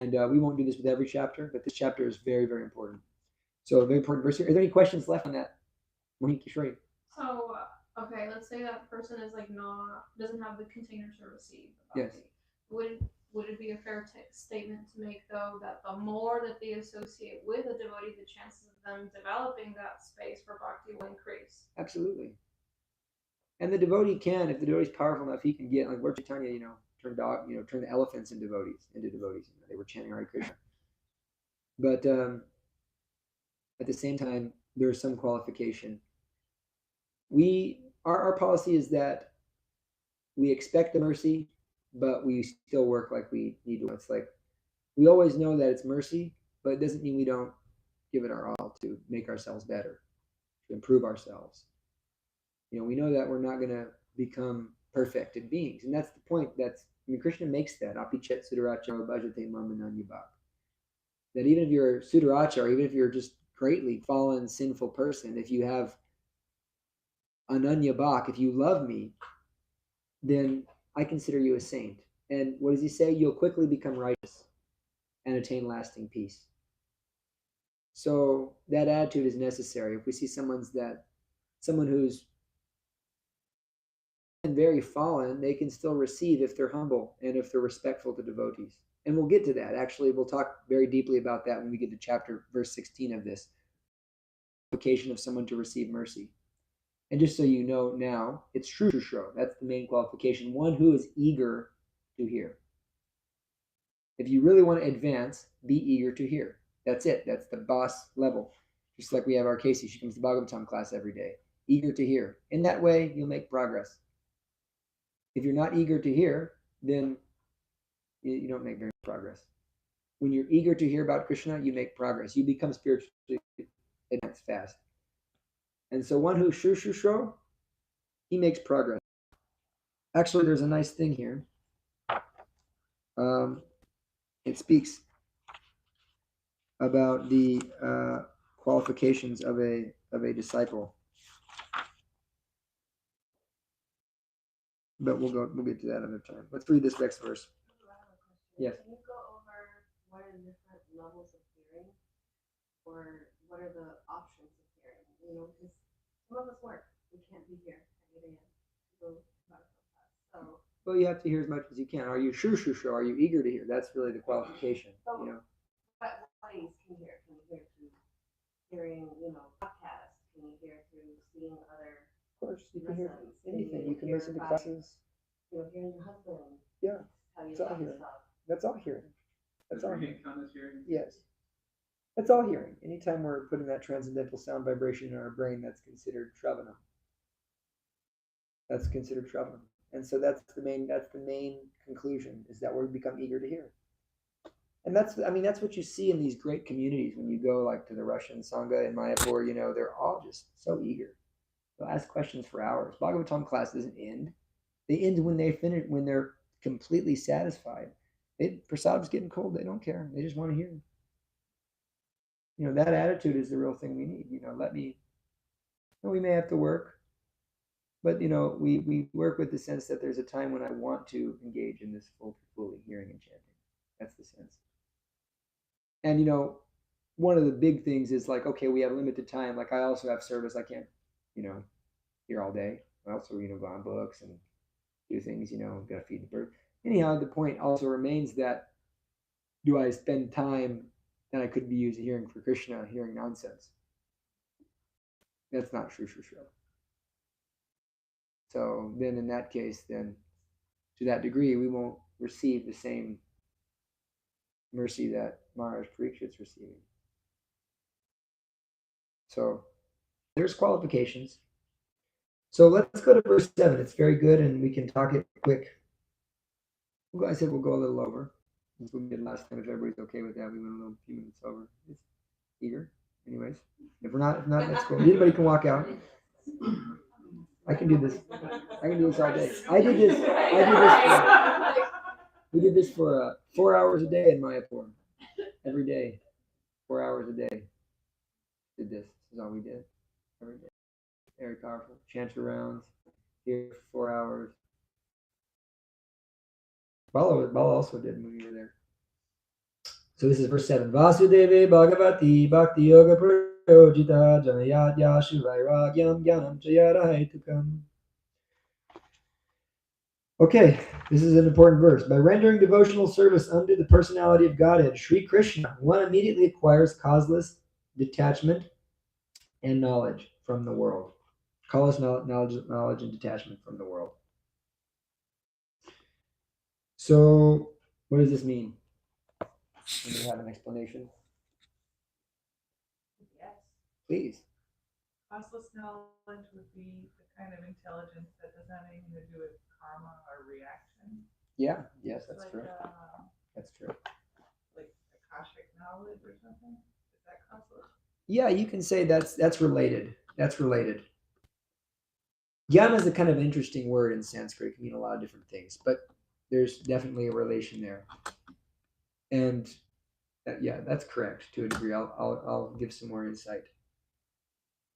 And we won't do this with every chapter, but this chapter is very, very important. So a very important verse here. Are there any questions left on that? Monique, sure. So, okay, let's say that person is like not doesn't have the container to receive the Yes. bhakti. Would it be a fair statement to make though that the more that they associate with a devotee, the chances of them developing that space for bhakti will increase? Absolutely. And the devotee can, if the devotee is powerful enough, he can get like Lord Chaitanya, turn turn the elephants into devotees. They were chanting Hare Krishna. But at the same time, there's some qualification. Our policy is that we expect the mercy, but we still work like we need to. It's like we always know that it's mercy, but it doesn't mean we don't give it our all to make ourselves better, to improve ourselves. We know that we're not going to become perfected beings, and that's the point. Krishna makes that apichet sudaracha bhajate mamananyabhak. That even if you're sudaracha, or even if you're just greatly fallen, sinful person, if you have ananya bhak, if you love me, then I consider you a saint. And what does he say? You'll quickly become righteous and attain lasting peace. So that attitude is necessary. If we see someone who's very fallen, they can still receive if they're humble and if they're respectful to devotees. And we'll get to that. Actually, we'll talk very deeply about that when we get to chapter verse 16 of this. Qualification of someone to receive mercy. And just so you know now, it's shusho. That's the main qualification. One who is eager to hear. If you really want to advance, be eager to hear. That's it. That's the boss level. Just like we have our Casey. She comes to Bhagavatam class every day. Eager to hear. In that way, you'll make progress. If you're not eager to hear, then you don't make very much progress. When you're eager to hear about Krishna, you make progress. You become spiritually advanced fast. And so one who shusho, he makes progress. Actually, there's a nice thing here. It speaks about the qualifications of a disciple. But we'll get to that another time. Let's read this next verse. Yes. Can you go over what are the different levels of hearing, or what are the options of hearing? Because some of us work, we can't be here at 8 a.m. to go about class. So. Well, you have to hear as much as you can. Are you shusho? Are you eager to hear? That's really the qualification. So, what ways can you hear? Can you hear through hearing, podcasts? Can you hear through seeing other? Of course, you can hear anything. You can listen to classes. Hearing your husband. Yeah, it's all hearing. That's all hearing. That's all hearing. Yes. That's all hearing. Anytime we're putting that transcendental sound vibration in our brain, that's considered shravanam. That's considered shravanam. And so that's the main conclusion, is that we become eager to hear. And that's what you see in these great communities when you go like to the Russian Sangha in Mayapur, they're all just so eager. They'll ask questions for hours. Bhagavatam class doesn't end. They end when they finish, when they're completely satisfied. Prasad's getting cold. They don't care. They just want to hear. That attitude is the real thing we need. We may have to work, but we work with the sense that there's a time when I want to engage in this fully hearing and chanting. That's the sense. And one of the big things is like, okay, we have limited time. Like I also have service. I can't, here all day. I also, go on books and do things, gotta feed the bird. Anyhow, the point also remains that do I spend time that I could be used hearing for Krishna, hearing nonsense? That's not shusho. So then in that case, then to that degree, we won't receive the same mercy that Maharaj Parikshit's receiving. So there's qualifications. So let's go to verse 7. It's very good, and we can talk it quick. I said we'll go a little over. That's what we did last time. If everybody's okay with that, we went a few minutes over. It's eager. Anyways, if not, let's go. Anybody can walk out. I can do this. I can do this all day. I did this. We did this for 4 hours a day in Mayapur. Every day, 4 hours a day. Did this. This is all we did. Every day. Very powerful. Chant rounds. Here for 4 hours. Bala also did when we were there. So this is verse 7. Vasudeve Bhagavati Bhakti Yoga Prayojita Janayat Yashu Vairagyam Gyanam Jayarahaitukam. Okay, this is an important verse. By rendering devotional service unto the personality of Godhead, Sri Krishna, one immediately acquires causeless detachment and knowledge from the world. Causeless knowledge and detachment from the world. So, what does this mean? Do you have an explanation? Yes. Please. Causeless knowledge would be the kind of intelligence that doesn't have anything to do with karma or reaction. Yeah, yes, that's like, true. That's true. Like Akashic knowledge or something? Is that causeless? Yeah, you can say that's related. That's related. Jnana is a kind of interesting word in Sanskrit. It can mean a lot of different things, but there's definitely a relation there. And yeah, that's correct to a degree. I'll give some more insight.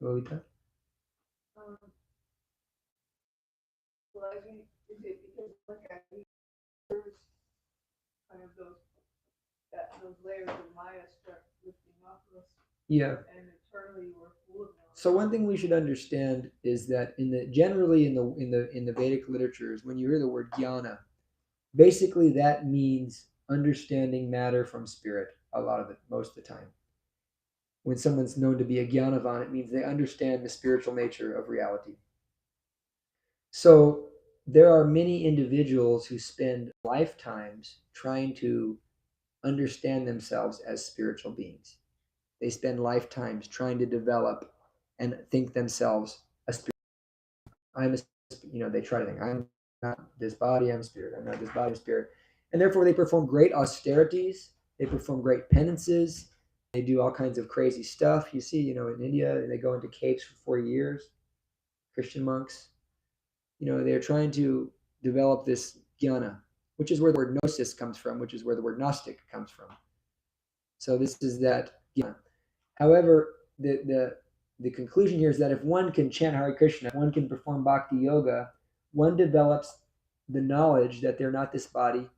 Lolita? Well, I think is it because like there's kind of those layers of Maya start lifting off us. Yeah. And eternally we're full of knowledge. So one thing we should understand is that generally in the Vedic literatures, when you hear the word jnana, basically that means understanding matter from spirit. A lot of it, most of the time. When someone's known to be a Jnanavan, it means they understand the spiritual nature of reality. So there are many individuals who spend lifetimes trying to understand themselves as spiritual beings. They spend lifetimes trying to develop and think themselves a spirit. They try to think, I'm not this body, I'm spirit. I'm not this body, I'm spirit. And therefore they perform great austerities. They perform great penances. They do all kinds of crazy stuff. You see, in India, they go into caves for 4 years, Christian monks. They're trying to develop this jnana, which is where the word gnosis comes from, which is where the word Gnostic comes from. So this is that jnana. However, the conclusion here is that if one can chant Hare Krishna, one can perform bhakti yoga, one develops the knowledge that they're not this body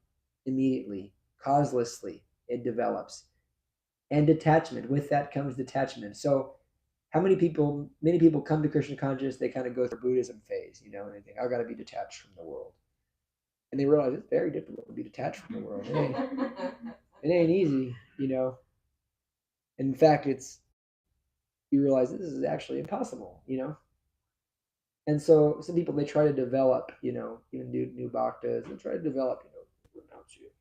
immediately, causelessly. It develops. And detachment. With that comes detachment. So many people come to Krishna consciousness, they kind of go through Buddhism phase, and they think, I've got to be detached from the world. And they realize it's very difficult to be detached from the world. It ain't easy, In fact, you realize this is actually impossible, And so some people, they try to develop, even do new bhaktas, they try to develop, renunciate,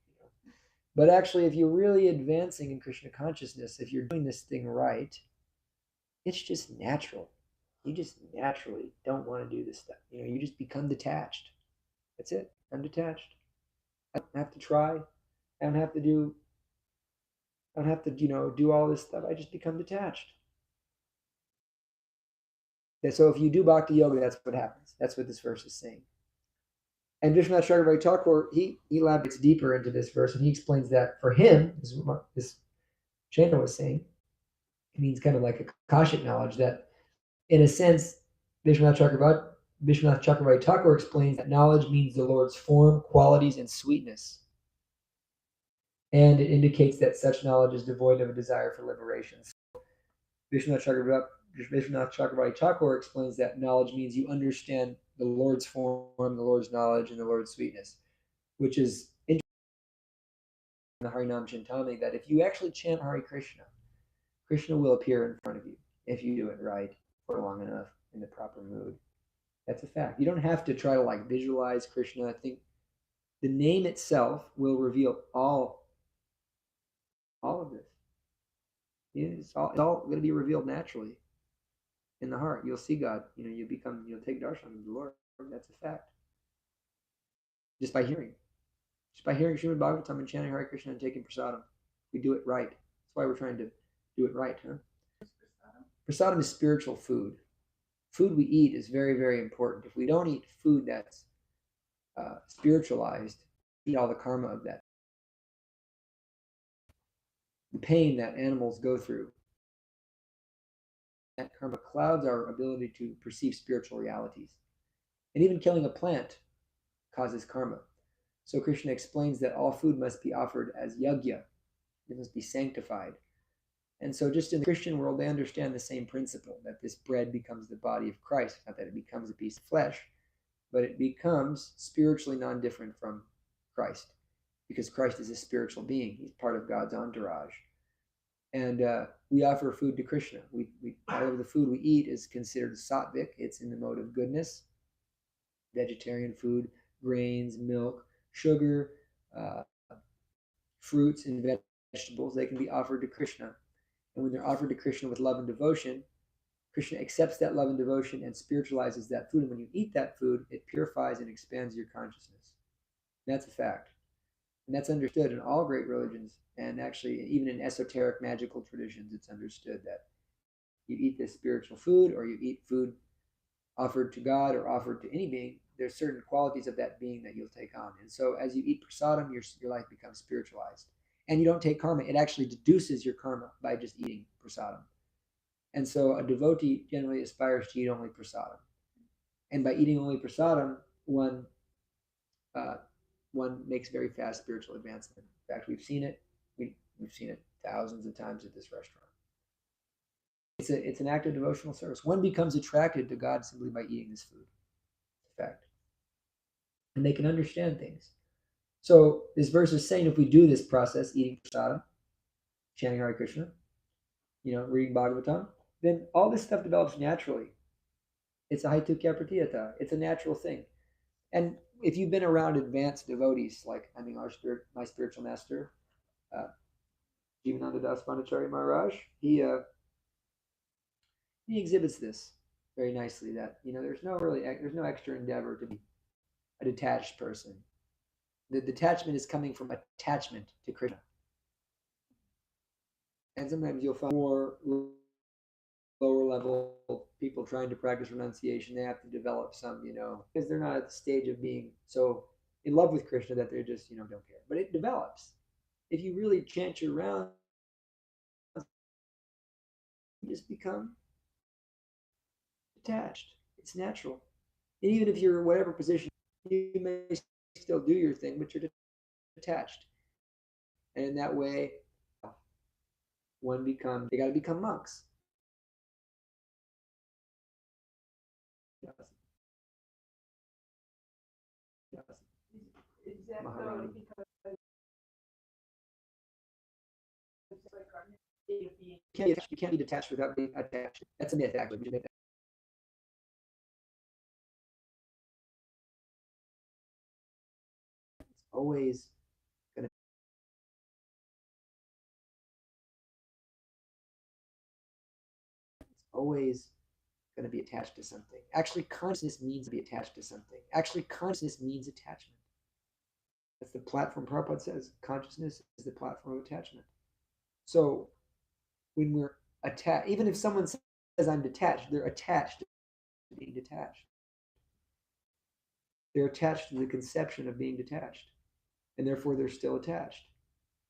But actually, if you're really advancing in Krishna consciousness, if you're doing this thing right, it's just natural. You just naturally don't want to do this stuff. You just become detached. That's it. I'm detached. I don't have to try. I don't have to do do all this stuff. I just become detached. And so if you do bhakti yoga, that's what happens. That's what this verse is saying. And Vishwanath Chakravarti Thakur, he elaborates deeper into this verse, and he explains that for him, this Chandra was saying, it means kind of like Akashic knowledge, that in a sense, Vishwanath Chakravarti Thakur explains that knowledge means the Lord's form, qualities, and sweetness. And it indicates that such knowledge is devoid of a desire for liberation. So Vishwanath Chakravarti Thakur explains that knowledge means you understand the Lord's form, the Lord's knowledge, and the Lord's sweetness, which is interesting in the Harinam Chintani, that if you actually chant Hare Krishna, Krishna will appear in front of you if you do it right for long enough in the proper mood. That's a fact. You don't have to try to visualize Krishna. I think the name itself will reveal all of this. It's all going to be revealed naturally in the heart. You'll see God. You'll take darshan of the Lord. That's a fact. Just by hearing Srimad Bhagavatam and chanting Hare Krishna and taking prasadam. We do it right. That's why we're trying to do it right, huh? Prasadam is spiritual food. Food we eat is very, very important. If we don't eat food that's spiritualized, eat all the karma of that. The pain that animals go through. That karma clouds our ability to perceive spiritual realities. And even killing a plant causes karma. So Krishna explains that all food must be offered as yajna, It must be sanctified. And so just in the Christian world, they understand the same principle, that this bread becomes the body of Christ. Not that it becomes a piece of flesh, but it becomes spiritually non-different from Christ, because Christ is a spiritual being. He's part of God's entourage. And we offer food to Krishna. All of the food we eat is considered sattvic. It's in the mode of goodness. Vegetarian food, grains, milk, sugar, uh, fruits, and vegetables, they can be offered to Krishna. And when they're offered to Krishna with love and devotion, Krishna accepts that love and devotion and spiritualizes that food. And when you eat that food, it purifies and expands your consciousness. That's a fact. And that's understood in all great religions. And actually, even in esoteric magical traditions, it's understood that you eat this spiritual food, or you eat food offered to God or offered to any being, there's certain qualities of that being that you'll take on. And so as you eat prasadam, your life becomes spiritualized. And you don't take karma. It actually deduces your karma by just eating prasadam. And so a devotee generally aspires to eat only prasadam. And by eating only prasadam, one makes very fast spiritual advancement. In fact, we've seen it. We've seen it thousands of times at this restaurant. It's an act of devotional service. One becomes attracted to God simply by eating this food. It's a fact. And they can understand things. So this verse is saying if we do this process, eating prasadam, chanting Hare Krishna, reading Bhagavatam, then all this stuff develops naturally. It's a haitukya pratiyata. It's a natural thing. And if you've been around advanced devotees, like my spiritual master, Jivananda Das Bhattacharya Maharaj, he exhibits this very nicely. That there's no extra endeavor to be a detached person. The detachment is coming from attachment to Krishna. And sometimes you'll find more lower level people trying to practice renunciation. They have to develop some, because they're not at the stage of being so in love with Krishna that they're just, don't care. But it develops. If you really chant your rounds, you just become detached. It's natural. And even if you're in whatever position, you may still do your thing, but you're detached. And in that way, they got to become monks. Is that Maharani. because it's like our state of being? You can't be detached without being attached. That's a myth, actually. It's always going to. It's always going to be attached to something. Actually, consciousness means to be attached to something. Actually, consciousness means attachment. That's the platform. Prabhupada says consciousness is the platform of attachment. So when we're attached, even if someone says I'm detached, they're attached to being detached. They're attached to the conception of being detached, and therefore they're still attached.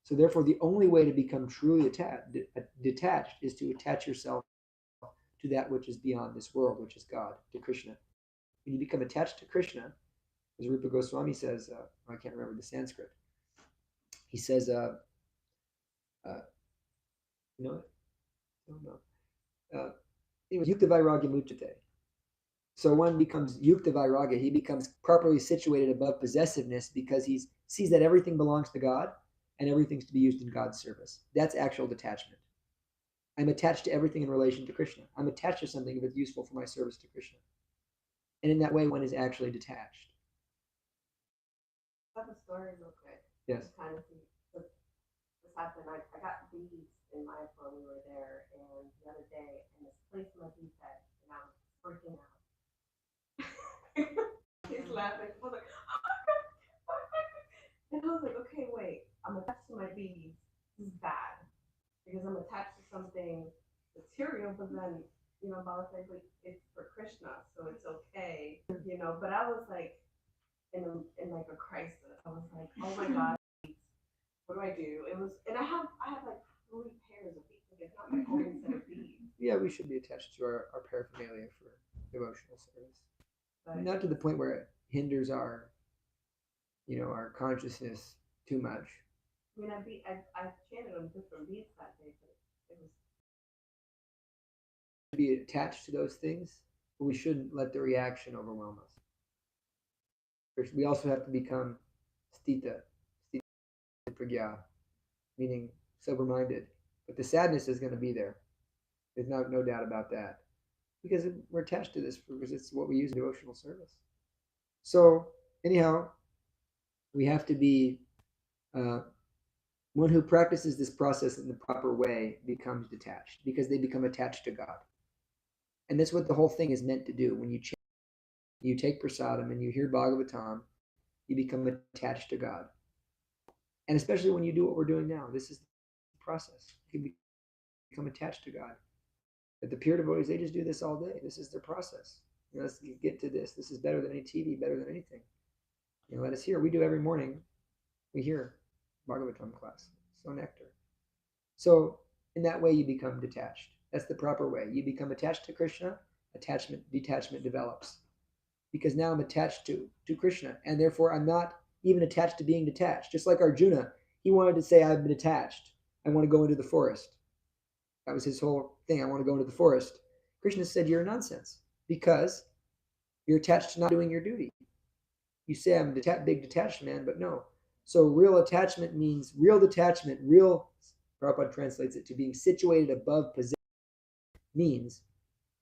So therefore, the only way to become truly detached is to attach yourself to that which is beyond this world, which is God, to Krishna. When you become attached to Krishna, as Rupa Goswami says, I can't remember the Sanskrit. He says, Yukta Vairagya Muchate. So one becomes Yukta Vairagya. He becomes properly situated above possessiveness because he sees that everything belongs to God and everything's to be used in God's service. That's actual detachment. I'm attached to everything in relation to Krishna. I'm attached to something if it's useful for my service to Krishna. And in that way, one is actually detached. I have a story real quick. Yes. Kind of this happened. I got beads in my phone. We were there, and the other day, and this place in my bead head, and I was freaking out. He's laughing. I was like, oh my God, oh my God. And I was like, okay, wait, I'm attached to my beads. This is bad because I'm attached to something material, but then, Bala said, like, it's for Krishna, so it's okay, But I was like, in like a crisis. I was like, oh my God, what do I do? It was, and I have like 3 pairs of beads. Like, it's not my only set of beads. Yeah, we should be attached to our paraphernalia for devotional service. But not to the point where it hinders our consciousness too much. I mean, I chanted on different beats that day, but it was Be attached to those things, but we shouldn't let the reaction overwhelm us. We also have to become stita pragya, meaning sober-minded. But the sadness is going to be there. There's no doubt about that, because we're attached to this because it's what we use in devotional service. So anyhow, we have to be one who practices this process in the proper way becomes detached because they become attached to God. And that's what the whole thing is meant to do. When you take prasadam and you hear Bhagavatam, you become attached to God. And especially when you do what we're doing now, this is the process. You can become attached to God. But the pure devotees, they just do this all day. This is their process. Let's get to this. This is better than any TV, better than anything. Let us hear. We do every morning. We hear Bhagavatam class. So nectar. So in that way, you become detached. That's the proper way. You become attached to Krishna. Detachment develops. Because now I'm attached to Krishna, and therefore I'm not even attached to being detached. Just like Arjuna, he wanted to say, I've been attached. I want to go into the forest. That was his whole thing. I want to go into the forest. Krishna said, you're nonsense because you're attached to not doing your duty. You say I'm a big detached man, but no. So real attachment means real detachment. Prabhupada translates it to being situated above possession, means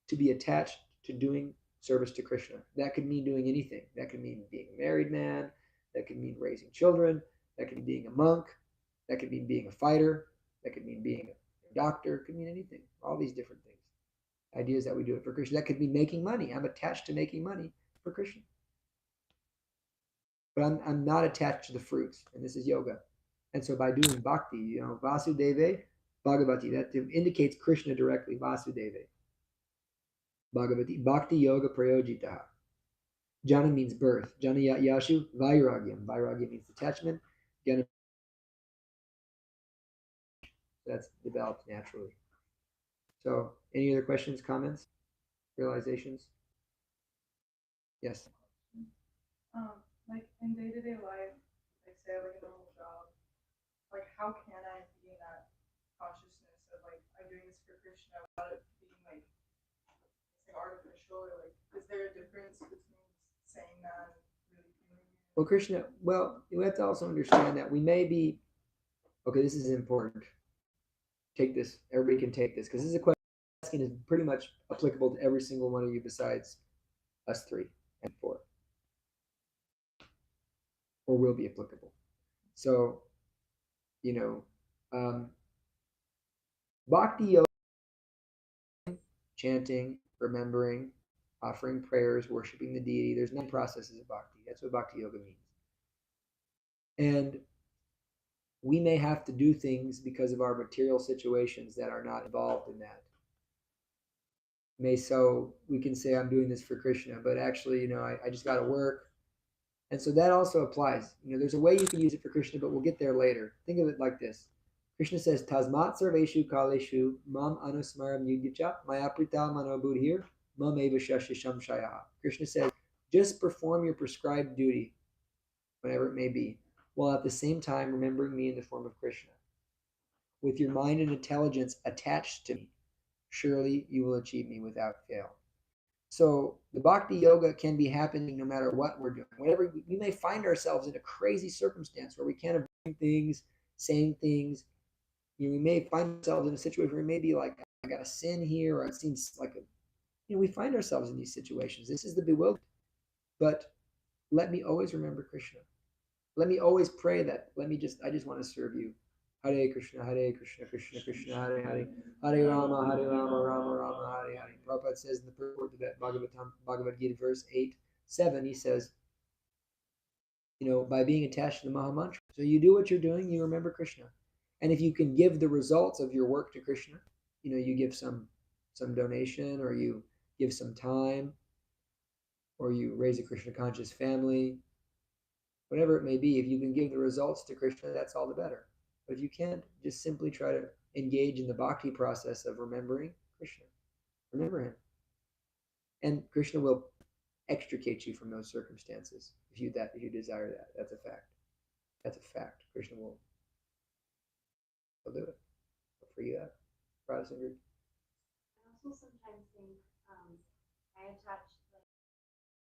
to be attached to doing service to Krishna. That could mean doing anything. That could mean being a married man. That could mean raising children. That could mean being a monk. That could mean being a fighter. That could mean being a doctor. It could mean anything. All these different things. Ideas that we do it for Krishna. That could be making money. I'm attached to making money for Krishna. But I'm not attached to the fruits. And this is yoga. And so by doing bhakti, Vasudeva, Bhagavati, that indicates Krishna directly, Vasudeva. Bhagavati, Bhakti Yoga Prayojitaha. Jana means birth. Jana Yashu, Vairagyam. Vairagya means detachment. Jana, that's developed naturally. So, any other questions, comments, realizations? Yes. Like in day-to-day life, like say like a normal job, like how can I be in that consciousness of like I'm doing this for Krishna without it being like artificial, or like is there a difference between saying that and really feeling it? Well, Krishna, we have to also understand that we may be, okay, this is important. Take this, everybody can take this, because this is a question is pretty much applicable to every single one of you besides us three and four, or will be applicable. So, bhakti yoga, chanting, remembering, offering prayers, worshiping the deity. There's 9 processes of bhakti. That's what bhakti yoga means. And we may have to do things because of our material situations that are not involved in that. So we can say I'm doing this for Krishna, but actually, I just got to work. And so that also applies. There's a way you can use it for Krishna, but we'll get there later. Think of it like this. Krishna says, Tasmat sarveshu kaleshu mam anusmaram yudhya mayaprita manobudhir mam eva shashisham shaya. Krishna says, just perform your prescribed duty, whatever it may be, while at the same time remembering me in the form of Krishna. With your mind and intelligence attached to me, surely you will achieve me without fail. So the bhakti yoga can be happening no matter what we're doing. Whatever we may find ourselves in a crazy circumstance where we can't avoid things, saying things. We may find ourselves in a situation where we may be like, I got a sin here, or it seems like we find ourselves in these situations. This is the bewilderment. But let me always remember Krishna. Let me always pray that. I just want to serve you. Hare Krishna, Krishna Krishna, Hare Hare, Hare Rama, Rama Rama, Hare Hare. Prabhupada says in the purport of that Bhagavad Gita, verse 8-7, he says, by being attached to the Maha Mantra. So you do what you're doing, you remember Krishna. And if you can give the results of your work to Krishna, you give some donation, or you give some time, or you raise a Krishna conscious family, whatever it may be, if you can give the results to Krishna, that's all the better. But if you can't, just simply try to engage in the bhakti process of remembering Krishna. Remember him. And Krishna will extricate you from those circumstances if you desire that. That's a fact. Krishna will we'll do it. I'll free you up. Protestant group. I also sometimes think I attach like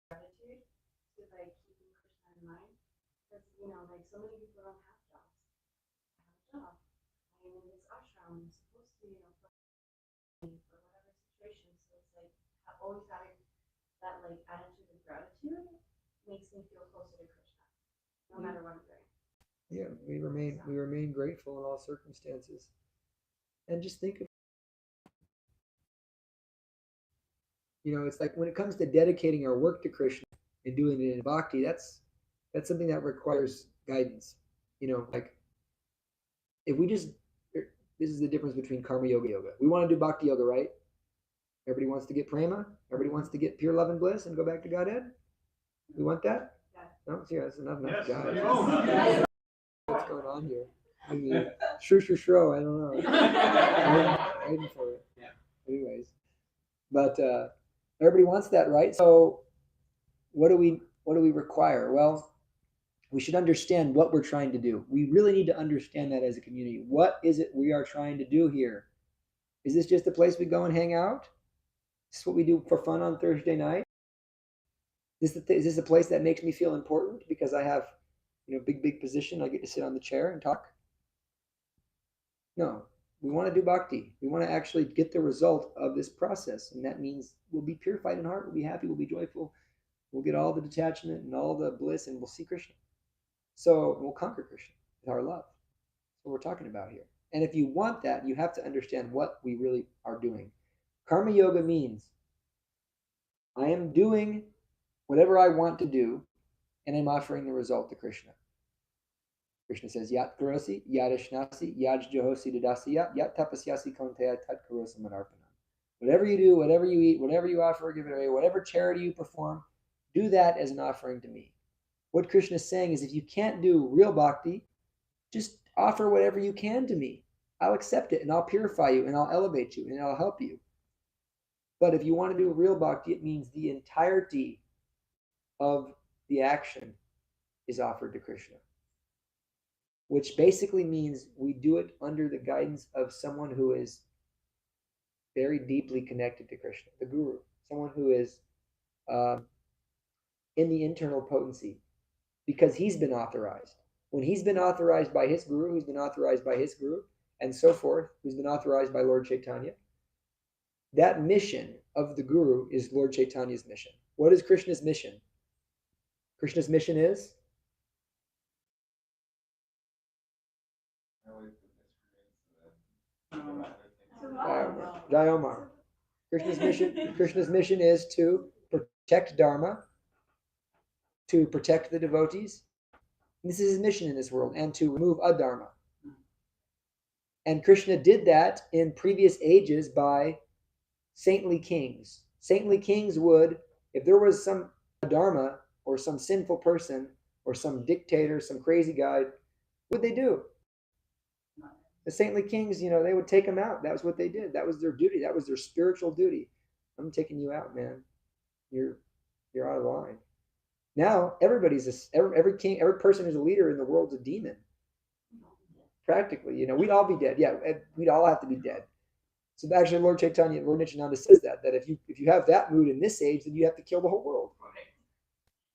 gratitude to like keeping Krishna in mind, because like so many people don't have jobs. I have a job. I am in this ashram. I'm supposed to for whatever situation. So it's like always having that like attitude of gratitude makes me feel closer to Krishna, no matter what I'm doing. Yeah, we remain grateful in all circumstances. And just think of, it's like when it comes to dedicating our work to Krishna and doing it in bhakti, that's something that requires guidance. Like if we just, this is the difference between karma yoga. We want to do bhakti yoga, right? Everybody wants to get prema. Everybody wants to get pure love and bliss and go back to Godhead. We want that? No, see, that's enough guys. Yes. What's going on here? Maybe shro. I don't know. I'm waiting for it. Yeah. Anyways, but everybody wants that, right? So, what do we require? Well, we should understand what we're trying to do. We really need to understand that as a community. What is it we are trying to do here? Is this just a place we go and hang out? Is this what we do for fun on Thursday night? Is this a place that makes me feel important because I have, big position? I get to sit on the chair and talk. No, we want to do bhakti. We want to actually get the result of this process, and that means we'll be purified in heart. We'll be happy. We'll be joyful. We'll get all the detachment and all the bliss, and we'll see Krishna. So we'll conquer Krishna with our love. That's what we're talking about here. And if you want that, you have to understand what we really are doing. Karma yoga means I am doing whatever I want to do, and I'm offering the result to Krishna. Krishna says, Yat karosi, yat ashnasi, yat jahosi dadasya, yat tapasyasi konteya tat karosa manarpanam. Whatever you do, whatever you eat, whatever you offer, give it away, whatever charity you perform, do that as an offering to me. What Krishna is saying is if you can't do real bhakti, just offer whatever you can to me. I'll accept it and I'll purify you and I'll elevate you and I'll help you. But if you want to do real bhakti, it means the entirety of the action is offered to Krishna, which basically means we do it under the guidance of someone who is very deeply connected to Krishna, the guru, someone who is in the internal potency, because he's been authorized. When he's been authorized by his guru, who's been authorized by his guru, and so forth, who's been authorized by Lord Chaitanya, that mission of the guru is Lord Chaitanya's mission. What is Krishna's mission? Krishna's mission is? Jai Omar. Krishna's mission is to protect Dharma, to protect the devotees. This is his mission in this world, and to remove adharma. And Krishna did that in previous ages by saintly kings. Saintly kings would, if there was some adharma or some sinful person or some dictator, some crazy guy, what would they do? The saintly kings, they would take them out. That was what they did. That was their duty. That was their spiritual duty. I'm taking you out, man. You're out of line. Now everybody's every king, every person who's a leader in the world's a demon. Practically, we'd all be dead. Yeah, we'd all have to be dead. So actually, Lord Chaitanya, Lord Nityananda says that if you have that mood in this age, then you have to kill the whole world.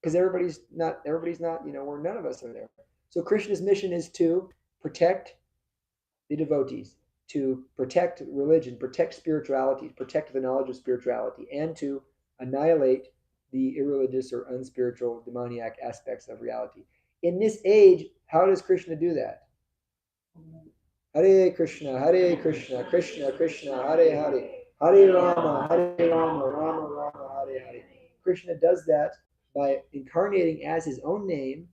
Because everybody's not, where none of us are there. So Krishna's mission is to protect the devotees, to protect religion, protect spirituality, protect the knowledge of spirituality, and to annihilate the irreligious or unspiritual demoniac aspects of reality. In this age, how does Krishna do that? Hare Krishna, Krishna Krishna, Hare Hare, Hare Rama, Rama Rama, Hare Hare. Krishna does that by incarnating as his own name,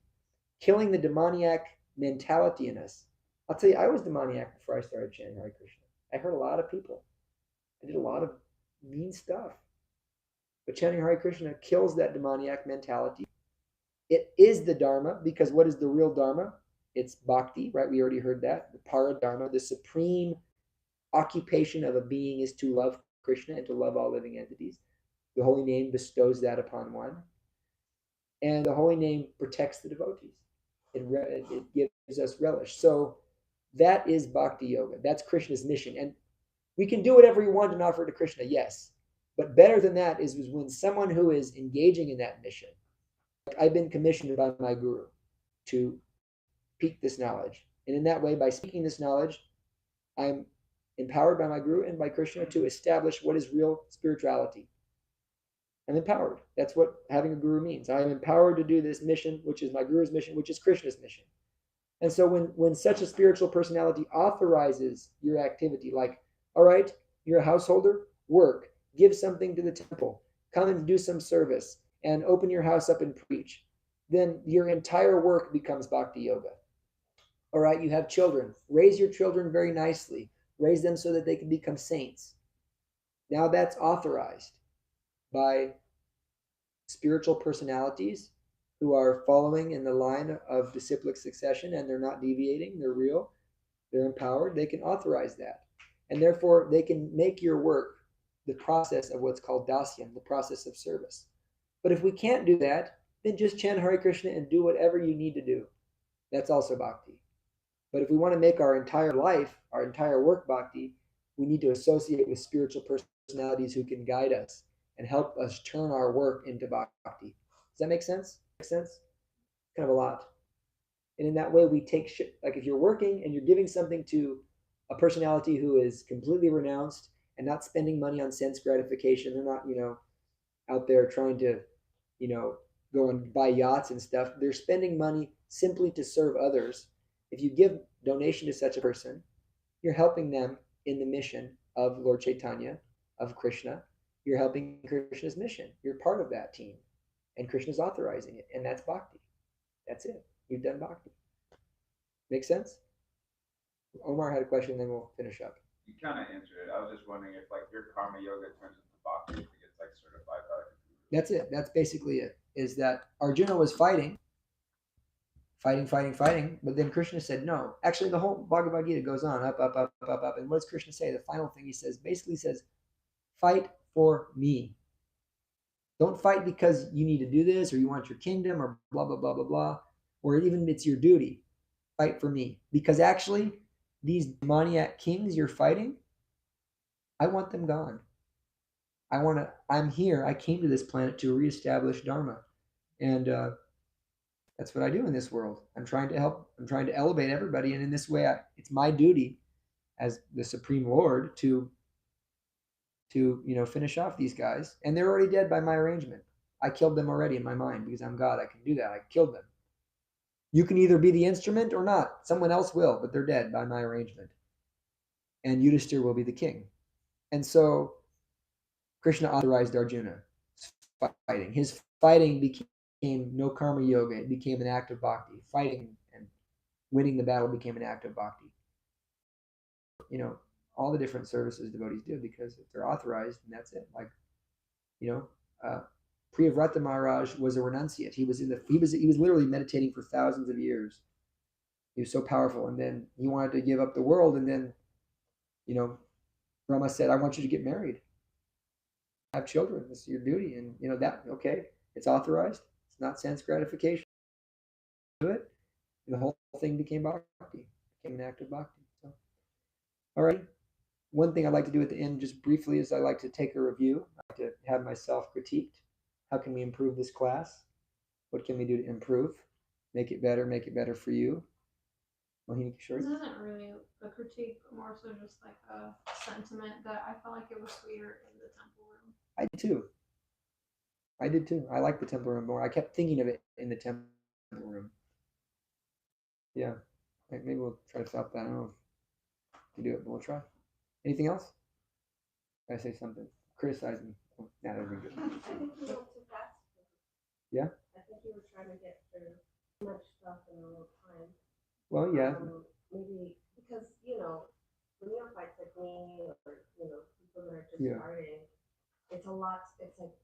killing the demoniac mentality in us. I'll tell you, I was demoniac before I started chanting Hare Krishna. I hurt a lot of people. I did a lot of mean stuff. But chanting Hare Krishna kills that demoniac mentality. It is the Dharma, because what is the real Dharma? It's bhakti, right? We already heard that. The paradharma, the supreme occupation of a being is to love Krishna and to love all living entities. The holy name bestows that upon one. And the holy name protects the devotees. It gives us relish. So That is bhakti yoga. That's Krishna's mission. And we can do whatever we want and offer it to Krishna, yes. But better than that is when someone who is engaging in that mission, like I've been commissioned by my guru to speak this knowledge. And in that way, by speaking this knowledge, I'm empowered by my guru and by Krishna to establish what is real spirituality. I'm empowered. That's what having a guru means. I am empowered to do this mission, which is my guru's mission, which is Krishna's mission. And so when such a spiritual personality authorizes your activity, like, all right, you're a householder, work, give something to the temple, come and do some service, and open your house up and preach, then your entire work becomes bhakti yoga. All right, you have children, raise your children very nicely, raise them so that they can become saints. Now that's authorized by spiritual personalities who are following in the line of disciplic succession, and they're not deviating, they're real, they're empowered, they can authorize that. And therefore, they can make your work the process of what's called dasyan, the process of service. But if we can't do that, then just chant Hare Krishna and do whatever you need to do. That's also bhakti. But if we want to make our entire life, our entire work bhakti, we need to associate with spiritual personalities who can guide us and help us turn our work into bhakti. Does that make sense? Make sense? Kind of a lot. And in that way, we take shit. Like if you're working and you're giving something to a personality who is completely renounced and not spending money on sense gratification, they're not, out there trying to, go and buy yachts and stuff. They're spending money simply to serve others. If you give donation to such a person, you're helping them in the mission of Lord Chaitanya, of Krishna. You're helping Krishna's mission. You're part of that team. And Krishna's authorizing it. And that's bhakti. That's it. You've done bhakti. Make sense? Omar had a question, then we'll finish up. You kind of answered it. I was just wondering if your karma yoga turns into bhakti, if it gets certified by the guru. That's it. That's basically it. Is that Arjuna was fighting. But then Krishna said no. Actually, the whole Bhagavad Gita goes on, up. And what does Krishna say? The final thing he says, basically says, fight for me. Don't fight because you need to do this or you want your kingdom or blah, blah, blah, blah, blah. Or even it's your duty. Fight for me. Because actually, these demoniac kings you're fighting, I want them gone. I'm here. I came to this planet to reestablish Dharma. And that's what I do in this world. I'm trying to help. I'm trying to elevate everybody. And in this way, it's my duty as the Supreme Lord to finish off these guys. And they're already dead by my arrangement. I killed them already in my mind because I'm God. I can do that. I killed them. You can either be the instrument or not. Someone else will, but they're dead by my arrangement. And Yudhishthira will be the king. And so Krishna authorized Arjuna fighting. His fighting became no karma yoga. It became an act of bhakti. Fighting and winning the battle became an act of bhakti. All the different services devotees do, because if they're authorized, then that's it. Priyavrata Maharaj was a renunciate. He was literally meditating for thousands of years. He was so powerful, and then he wanted to give up the world, and then, Brahma said, "I want you to get married, have children. This is your duty." And okay, it's authorized. It's not sense gratification. Do it, and the whole thing became bhakti, became an act of bhakti. So, all right. One thing I'd like to do at the end, just briefly, is I like to take a review. I like to have myself critiqued. How can we improve this class? What can we do to improve? Make it better for you. Mohini Kishore? This isn't really a critique, but more so just like a sentiment that I felt like it was sweeter in the temple room. I did too. I like the temple room more. I kept thinking of it in the temple room. Yeah. Maybe we'll try to stop that. I don't know if we do it, but we'll try. Anything else? I say something. Criticize me. Oh, that would be good. I think you went too fast. Yeah? I think you were trying to get through too much stuff in a little time. Well, yeah. Maybe because, when you're neophytes like me, or, people that are just starting, it's a lot, it's like,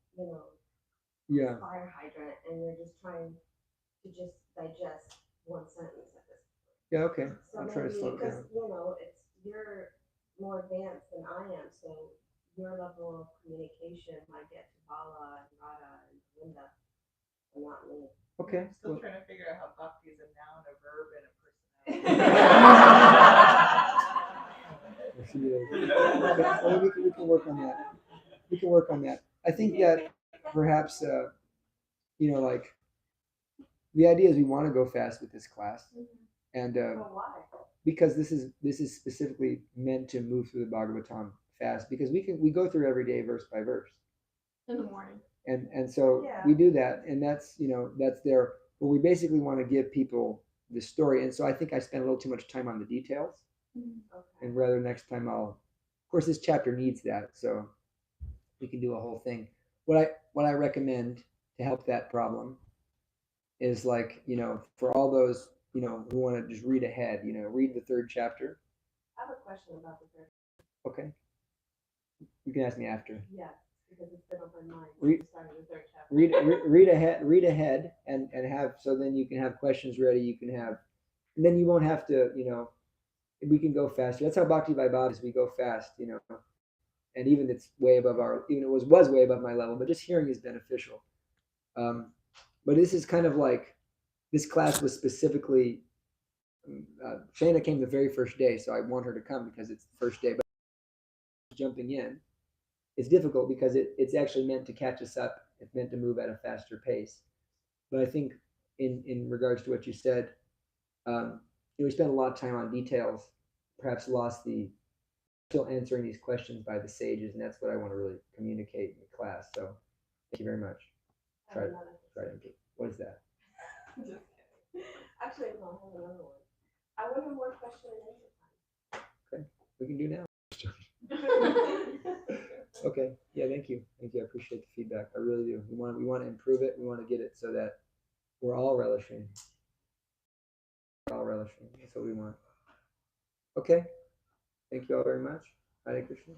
fire hydrant, and you're just trying to just digest one sentence at this point. Yeah, okay. So I'll try to slow it down. Because, you're more advanced than I am, so your level of communication might get to Bala and Radha and Linda, and not me. Okay. I'm still trying to figure out how bhakti is a noun, a verb, and a personality. Should be later. Okay, well, we can work on that. We can work on that. I think that perhaps, like the idea is we want to go fast with this class, and But why? because this is specifically meant to move through the Bhagavatam fast, because we go through every day verse by verse, In the morning. and so Yeah. we do that, and that's that's there. But we basically want to give people the story, and so I think I spent a little too much time on the details, Okay. and rather next time Of course, this chapter needs that, so we can do a whole thing. What I recommend to help that problem is like, for all those, who want to just read ahead, read the third chapter. I have a question about the third. Okay. You can ask me after. Yeah, because it's been on my mind. Read- Starting the third chapter. Read ahead and have, so then you can have questions ready. You can have, and then you won't have to, we can go faster. That's how Bhakti Vaibhav is. We go fast, and even it's way above even it was way above my level, but just hearing is beneficial. But this is kind of like, this class was specifically, Shana came the very first day, so I want her to come because it's the first day, but jumping in, it's difficult because it's actually meant to catch us up. It's meant to move at a faster pace. But I think in regards to what you said, we spent a lot of time on details, perhaps lost still answering these questions by the sages, and that's what I want to really communicate in the class. So thank you very much. Try to improve. What is that? Just kidding. Actually, no, I have another one. I want a more question and answer Okay, we can do now. time. Okay, yeah, thank you. I appreciate the feedback. I really do. We want to improve it. We want to get it so that we're all relishing. That's what we want. Okay, thank you all very much. Hare Krishna.